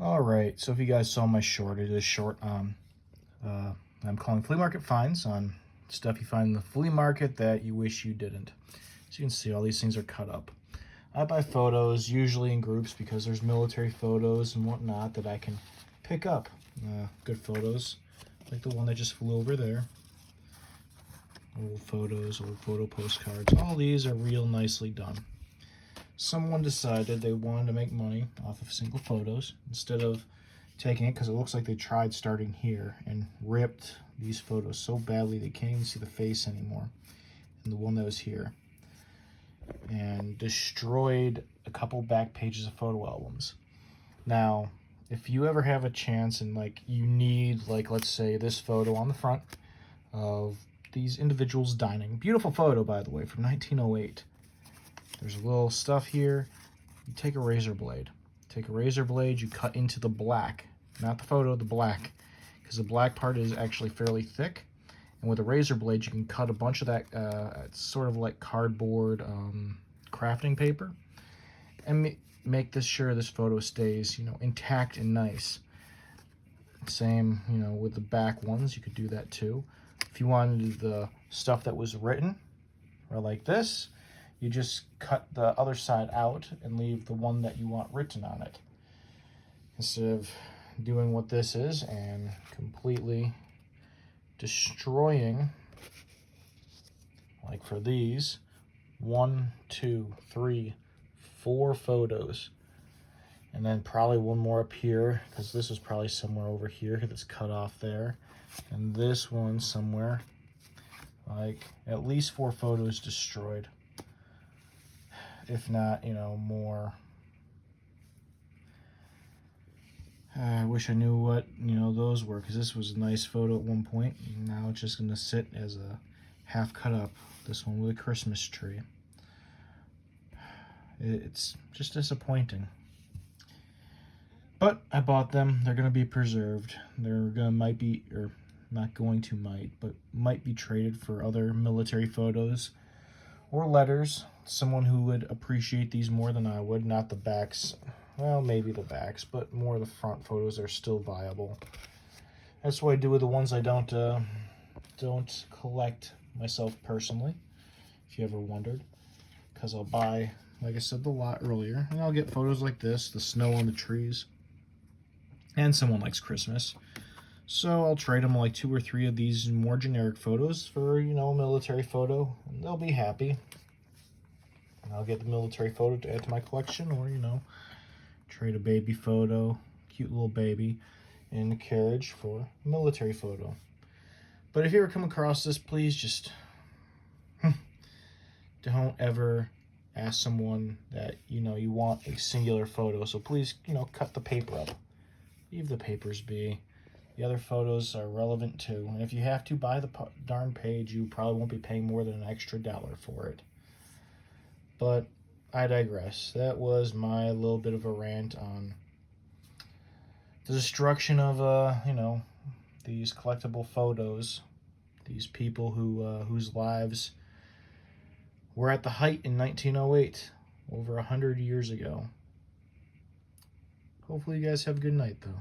All right, so if you guys saw my short, it is short on, I'm calling flea market finds on stuff you find in the flea market that you wish you didn't. So you can see all these things are cut up. I buy photos, usually in groups, because there's military photos and whatnot that I can pick up. Good photos, like the one that just flew over there. Old photos, old photo postcards. All these are real nicely done. Someone decided they wanted to make money off of single photos instead of taking it, because it looks like they tried starting here and ripped these photos so badly they can't even see the face anymore, and the one that was here, and destroyed a couple back pages of photo albums. Now, if you ever have a chance and like you need, like, let's say this photo on the front of these individuals dining, beautiful photo by the way from 1908. There's a little stuff here. You take a razor blade. You cut into the black, not the photo, the black, because the black part is actually fairly thick. And with a razor blade, you can cut a bunch of that, it's sort of like cardboard crafting paper, and make this sure this photo stays, intact and nice. Same, with the back ones, you could do that too. If you wanted the stuff that was written, or like this, you just cut the other side out and leave the one that you want written on it, instead of doing what this is and completely destroying, like for these, 1, 2, 3, 4 photos, and then probably one more up here, because this is probably somewhere over here that's cut off there, and this one somewhere, like at least 4 photos destroyed, if not, more. I wish I knew what, those were, because this was a nice photo at one point, and now it's just going to sit as a half cut up. This one with a Christmas tree. It's just disappointing. But I bought them. They're going to be preserved. Might be traded for other military photos or letters. Someone who would appreciate these more than I would. Not the backs. Well, maybe the backs, but more the front photos are still viable. That's what I do with the ones I don't collect myself personally, if you ever wondered. Because I'll buy, like I said, the lot earlier, and I'll get photos like this, the snow on the trees. And someone likes Christmas. So I'll trade them like 2 or 3 of these more generic photos for, a military photo, and they'll be happy. And I'll get the military photo to add to my collection, or, trade a baby photo, cute little baby, in the carriage for a military photo. But if you ever come across this, please just don't ever ask someone that, you want a singular photo. So please, cut the paper up. Leave the papers be. The other photos are relevant too. And if you have to buy the darn page, you probably won't be paying more than an extra $1 for it. But I digress. That was my little bit of a rant on the destruction of, these collectible photos. These people whose lives were at the height in 1908, over 100 years ago. Hopefully you guys have a good night, though.